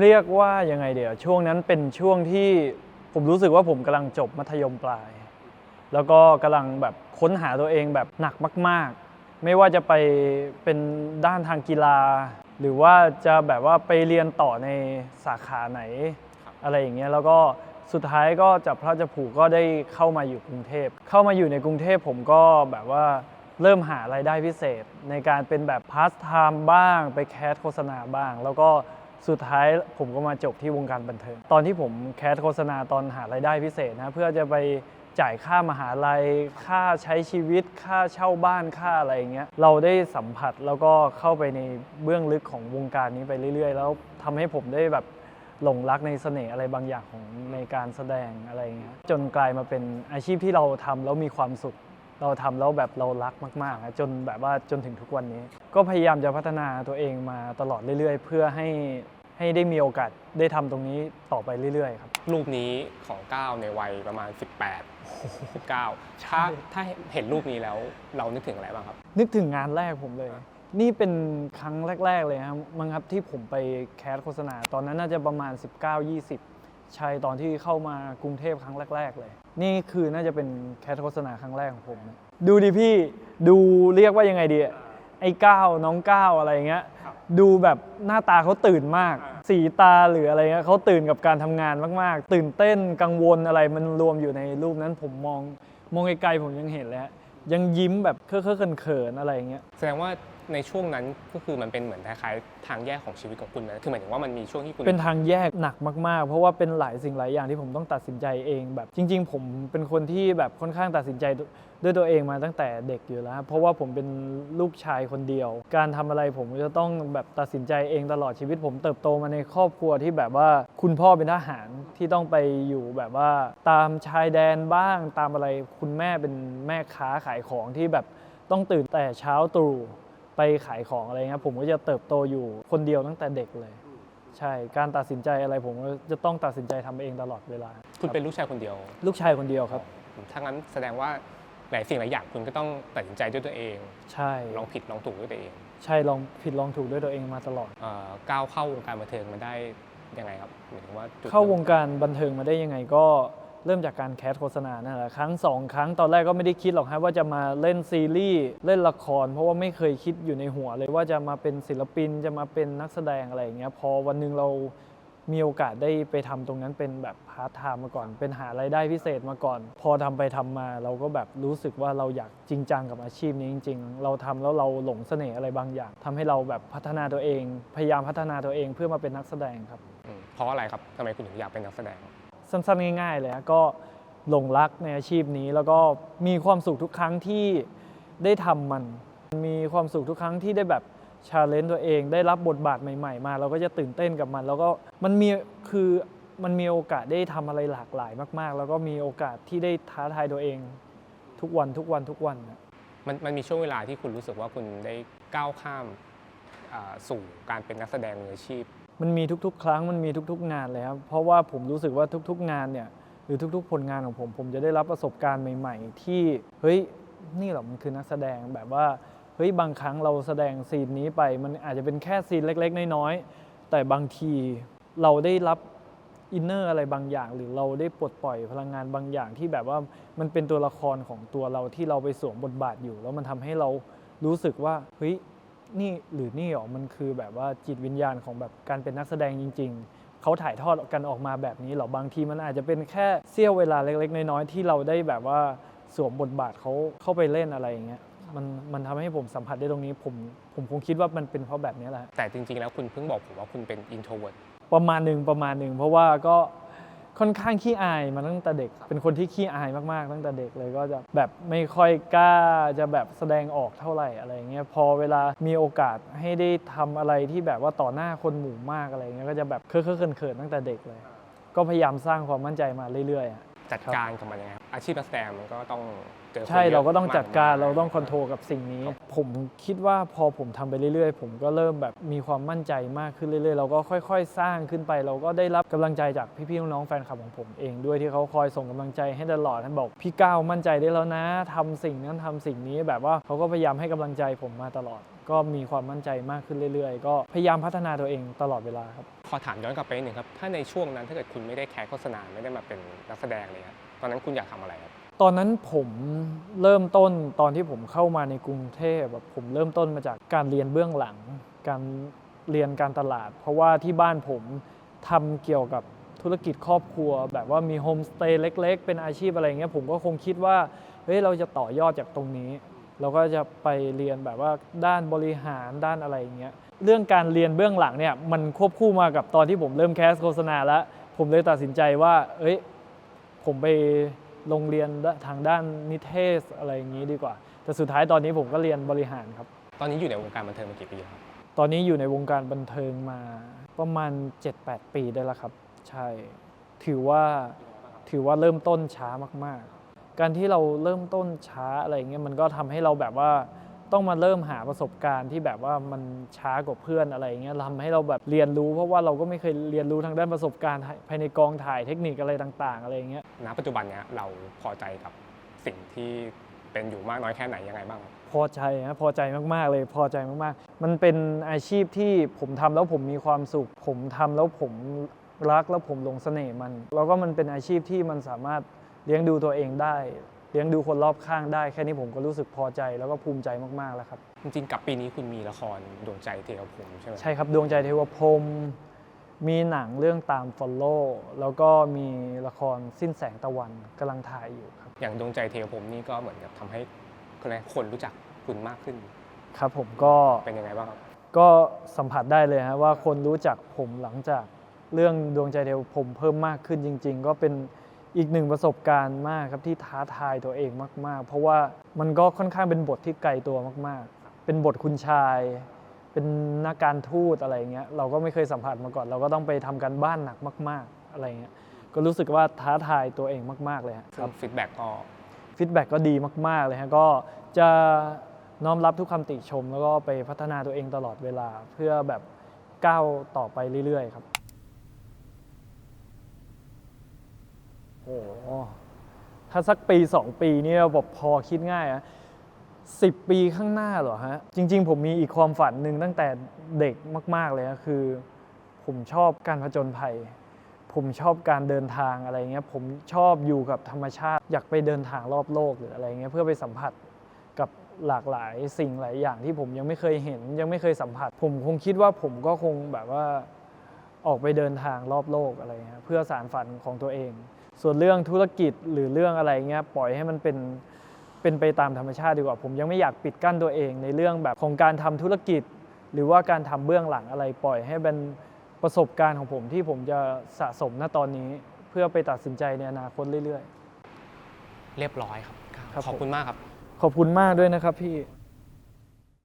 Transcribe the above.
เรียกว่ายังไงเดี๋ยวช่วงนั้นเป็นช่วงที่ผมรู้สึกว่าผมกำลังจบมัธยมปลายแล้วก็กำลังแบบค้นหาตัวเองแบบหนักมากๆไม่ว่าจะไปเป็นด้านทางกีฬาหรือว่าจะแบบว่าไปเรียนต่อในสาขาไหนอะไรอย่างเงี้ยแล้วก็สุดท้ายก็จับพลัดจับผลูก็ได้เข้ามาอยู่กรุงเทพเข้ามาอยู่ในกรุงเทพผมก็แบบว่าเริ่มหารายได้พิเศษในการเป็นแบบพาร์ทไทม์บ้างไปแคสโฆษณาบ้างแล้วก็สุดท้ายผมก็มาจบที่วงการบันเทิงตอนที่ผมแคสโฆษณาตอนหารายได้พิเศษนะเพื่อจะไปจ่ายค่ามหาลัยค่าใช้ชีวิตค่าเช่าบ้านค่าอะไรอย่างเงี้ยเราได้สัมผัสแล้วก็เข้าไปในเบื้องลึกของวงการนี้ไปเรื่อยๆแล้วทำให้ผมได้แบบหลงรักในเสน่ห์อะไรบางอย่างของในการแสดงอะไรอย่างเงี้ยจนกลายมาเป็นอาชีพที่เราทำแล้วมีความสุขเราทำแล้วแบบเรารักมากๆจนแบบว่าจนถึงทุกวันนี้ก็พยายามจะพัฒนาตัวเองมาตลอดเรื่อยๆเพื่อให้ได้มีโอกาสได้ทำตรงนี้ต่อไปเรื่อยๆครับรูปนี้ของก้าวในวัยประมาณ18 19ถ้าเห็นรูปนี้แล้วเรานึกถึงอะไรบ้างครับนึกถึงงานแรกผมเลยนี่เป็นครั้งแรกๆเลยครับมั้งครับที่ผมไปแคสโฆษณาตอนนั้นน่าจะประมาณ19-20ใช่ตอนที่เข้ามากรุงเทพครั้งแรกๆเลยนี่คือน่าจะเป็นแคสโฆษณาครั้งแรกของผมดูดิพี่ดูเรียกว่ายังไงดีไอ้ก้าวน้องก้าวอะไรอย่างเงี้ยดูแบบหน้าตาเขาตื่นมากสีตาหรืออะไรเงี้ยเขาตื่นกับการทำงานมากๆตื่นเต้นกังวลอะไรมันรวมอยู่ในรูปนั้นผมมองไกลๆผมยังเห็นแล้วยังยิ้มแบบเคอะเขินๆอะไรอย่างเงี้ยแสดงว่าในช่วงนั้นก็คือมันเป็นเหมือนคล้ายๆทางแยกของชีวิตของคุณนะคือหมายถึงว่ามันมีช่วงที่คุณเป็นทางแยกหนักมากๆเพราะว่าเป็นหลายสิ่งหลายอย่างที่ผมต้องตัดสินใจเองแบบจริงๆผมเป็นคนที่แบบค่อนข้างตัดสินใจด้วยตัวเองมาตั้งแต่เด็กอยู่แล้วเพราะว่าผมเป็นลูกชายคนเดียวการทำอะไรผมจะต้องแบบตัดสินใจเองตลอดชีวิตผมเติบโตมาในครอบครัวที่แบบว่าคุณพ่อเป็นทหารที่ต้องไปอยู่แบบว่าตามชายแดนบ้างตามอะไรคุณแม่เป็นแม่ค้าขายของที่แบบต้องตื่นแต่เช้าตรู่ไปขายของอะไรเงี้ยผมก็จะเติบโตอยู่คนเดียวตั้งแต่เด็กเลยใช่การตัดสินใจอะไรผมก็จะต้องตัดสินใจทำเองตลอดเวลาคุณเป็นลูกชายคนเดียวลูกชายคนเดียวครับถ้างั้นแสดงว่าหลายสิ่งหลายอย่างคุณก็ต้องตัดสินใจด้วยตัวเองใช่ลองผิดลองถูกด้วยตัวเองใช่ลองผิดลองถูกด้วยตัวเองมาตลอดก้าวเข้าวงการบันเทิงมาได้ยังไงครับหมายถึงว่าเข้าวงการบันเทิงมาได้ยังไงก็เริ่มจากการแคสโฆษณานั่นแหละครั้ง2 ครั้งตอนแรกก็ไม่ได้คิดหรอกครับว่าจะมาเล่นซีรีส์เล่นละครเพราะว่าไม่เคยคิดอยู่ในหัวเลยว่าจะมาเป็นศิลปินจะมาเป็นนักแสดงอะไรอย่างเงี้ยพอวันนึงเรามีโอกาสได้ไปทำตรงนั้นเป็นแบบพาร์ทไทม์มาก่อนเป็นหารายได้พิเศษมาก่อนพอทำไปทำมาเราก็แบบรู้สึกว่าเราอยากจริงจังกับอาชีพนี้จริงๆเราทำแล้วเราหลงเสน่ห์อะไรบางอย่างทำให้เราแบบพัฒนาตัวเองพยายามพัฒนาตัวเองเพื่อมาเป็นนักแสดงครับเพราะอะไรครับทำไมคุณถึงอยากเป็นนักแสดงสั้นๆง่ายๆเลยก็หลงรักในอาชีพนี้แล้วก็มีความสุขทุกครั้งที่ได้ทำมันมีความสุขทุกครั้งที่ได้แบบชาเลนจ์ตัวเองได้รับบทบาทใหม่ๆมาเราก็จะตื่นเต้นกับมันแล้วก็มันมีโอกาสได้ทำอะไรหลากหลายมากๆแล้วก็มีโอกาสที่ได้ท้าทายตัวเองทุกวันมันมีช่วงเวลาที่คุณรู้สึกว่าคุณได้ก้าวข้ามสู่การเป็นนักแสดงมืออาชีพมันมีทุกๆครั้งมันมีทุกๆงานเลยครับเพราะว่าผมรู้สึกว่าทุกๆงานเนี่ยหรือทุกๆผลงานของผมจะได้รับประสบการณ์ใหม่ๆที่เฮ้ยนี่เหรอมันคือนักแสดงแบบว่าเฮ้ยบางครั้งเราแสดงซีนนี้ไปมันอาจจะเป็นแค่ซีนเล็กๆน้อยๆแต่บางทีเราได้รับอินเนอร์อะไรบางอย่างหรือเราได้ปลดปล่อยพลังงานบางอย่างที่แบบว่ามันเป็นตัวละครของตัวเราที่เราไปสวมบทบาทอยู่แล้วมันทำให้เรารู้สึกว่าเฮ้ยนี่หรือนี่หรอมันคือแบบว่าจิตวิญญาณของแบบการเป็นนักแสดงจริงๆเขาถ่ายทอดกันออกมาแบบนี้หรอบางทีมันอาจจะเป็นแค่เสี้ยวเวลาเล็กๆน้อยๆที่เราได้แบบว่าสวมบทบาทเขาเข้าไปเล่นอะไรอย่างเงี้ยมันทำให้ผมสัมผัสได้ตรงนี้ผมคงคิดว่ามันเป็นเพราะแบบนี้แหละแต่จริงๆแล้วคุณเพิ่งบอกผมว่าคุณเป็น introvert ประมาณหนึ่งเพราะว่าก็ค่อนข้างขี้อายมาตั้งแต่เด็กเป็นคนที่ขี้อายมากๆตั้งแต่เด็กเลยก็จะแบบไม่ค่อยกล้าจะแบบแสดงออกเท่าไหร่อะไรเงี้ยพอเวลามีโอกาสให้ได้ทำอะไรที่แบบว่าต่อหน้าคนหมู่มากอะไรเงี้ยก็จะแบบเคอะเขินตั้งแต่เด็กเลยก็พยายามสร้างความมั่นใจมาเรื่อยๆจัดการกับมันยังไงอาชีพนักแสดงมันก็ต้องเจอคนเยอะใช่เราก็ต้องจัดการเราต้องคอนโทรลกับสิ่งนี้ผมคิดว่าพอผมทำไปเรื่อยๆผมก็เริ่มแบบมีความมั่นใจมากขึ้นเรื่อยๆเราก็ค่อยๆสร้างขึ้นไปเราก็ได้รับกำลังใจจากพี่ๆน้องๆแฟนคลับของผมเองด้วยที่เขาคอยส่งกำลังใจให้ตลอดท่านบอกพี่ก้าวมั่นใจได้แล้วนะทำสิ่งนั้นทำสิ่งนี้แบบว่าเขาก็พยายามให้กำลังใจผมมาตลอดก็มีความมั่นใจมากขึ้นเรื่อยๆก็พยายามพัฒนาตัวเองตลอดเวลาครับ ขอถามย้อนกลับไปนิดนึงครับถ้าในช่วงนั้นถ้าเกิดคุณไม่ได้แคสโฆษณาไม่ได้มาเป็นนักแสดงเลยครับตอนนั้นคุณอยากทำอะไรครับ ตอนนั้นผมเริ่มต้นตอนที่ผมเข้ามาในกรุงเทพแบบผมเริ่มต้นมาจากการเรียนเบื้องหลัง การเรียนการตลาด เพราะว่าที่บ้านผมทำเกี่ยวกับธุรกิจครอบครัว แบบว่ามีโฮมสเตย์เล็กๆเป็นอาชีพอะไรเงี้ยผมก็คงคิดว่าเฮ้ยเราจะต่อยอดจากตรงนี้ เราก็จะไปเรียนแบบว่าด้านบริหารด้านอะไรอย่างเงี้ยเรื่องการเรียนเบื้องหลังเนี่ยมันควบคู่มากับตอนที่ผมเริ่มแคสโฆษณาแล้วผมเลยตัดสินใจว่าเอ้ยผมไปโรงเรียนทางด้านนิเทศอะไรอย่างนี้ดีกว่าแต่สุดท้ายตอนนี้ผมก็เรียนบริหารครับตอนนี้อยู่ในวงการบันเทิงมากี่ปีครับตอนนี้อยู่ในวงการบันเทิงมาประมาณ 7-8 ปีได้แล้วครับใช่ถือว่าเริ่มต้นช้ามากๆการที่เราเริ่มต้นช้าอะไรเงี้ยมันก็ทำให้เราแบบว่าต้องมาเริ่มหาประสบการณ์ที่แบบว่ามันช้ากว่าเพื่อนอะไรเงี้ยทำให้เราแบบเรียนรู้เพราะว่าเราก็ไม่เคยเรียนรู้ทางด้านประสบการณ์ภายในกองถ่ายเทคนิคอะไรต่างๆอะไรเงี้ยณปัจจุบันเนี้ยเราพอใจกับสิ่งที่เป็นอยู่มากน้อยแค่ไหนยังไงบ้างครับพอใจนะพอใจมากๆเลยพอใจมากๆมันเป็นอาชีพที่ผมทำแล้วผมมีความสุขผมทำแล้วผมรักแล้วผมหลงเสน่ห์มันแล้วก็มันเป็นอาชีพที่มันสามารถเลี้ยงดูตัวเองได้เลี้ยงดูคนรอบข้างได้แค่นี้ผมก็รู้สึกพอใจแล้วก็ภูมิใจมากๆแล้วครับจริงๆกับปีนี้คุณมีละครดวงใจเทวพรหมใช่ไหมใช่ครับดวงใจเทวพรหมมีหนังเรื่องตาม Follow แล้วก็มีละครสิ้นแสงตะวันกำลังถ่ายอยู่ครับอย่างดวงใจเทวพรหมนี่ก็เหมือนกับทำให้คนรู้จักคุณมากขึ้นครับผมก็ เป็นยังไงบ้างครับก็สัมผัสได้เลยฮะว่าคนรู้จักผมหลังจากเรื่องดวงใจเทวพรหมเพิ่มมากขึ้นจริงๆก็เป็นอีกหนึ่งประสบการณ์มากครับที่ท้าทายตัวเองมากๆเพราะว่ามันก็ค่อนข้างเป็นบทที่ไกลตัวมากๆเป็นบทคุณชายเป็นนักการทูตอะไรเงี้ยเราก็ไม่เคยสัมผัสมาก่อนเราก็ต้องไปทำการบ้านหนักมากๆอะไรเงี้ยก็รู้สึกว่าท้าทายตัวเองมากๆเลยครับฟีดแบ็กก็ดีมากๆเลยฮะก็จะน้อมรับทุกคำติชมแล้วก็ไปพัฒนาตัวเองตลอดเวลาเพื่อแบบก้าวต่อไปเรื่อยๆครับโอ้ถ้าสักปี2ปีนี่แบบพอคิดง่ายอะ10 ปีข้างหน้าเหรอฮะจริงๆผมมีอีกความฝันหนึ่งตั้งแต่เด็กมากๆเลยนะคือผมชอบการผจญภัยผมชอบการเดินทางอะไรเงี้ยผมชอบอยู่กับธรรมชาติอยากไปเดินทางรอบโลกหรืออะไรเงี้ยเพื่อไปสัมผัสกับหลากหลายสิ่งหลายอย่างที่ผมยังไม่เคยเห็นยังไม่เคยสัมผัสผมคงคิดว่าผมก็คงแบบว่าออกไปเดินทางรอบโลกอะไรเงี้ยเพื่อสานฝันของตัวเองส่วนเรื่องธุรกิจหรือเรื่องอะไรเงี้ยปล่อยให้มันเป็นไปตามธรรมชาติดีกว่าผมยังไม่อยากปิดกั้นตัวเองในเรื่องแบบของการทำธุรกิจหรือว่าการทำเบื้องหลังอะไรปล่อยให้เป็นประสบการณ์ของผมที่ผมจะสะสมณตอนนี้เพื่อไปตัดสินใจในอนาคตเรื่อยๆเรียบร้อยครับขอบคุณมากครับขอบคุณมากด้วยนะครับพี่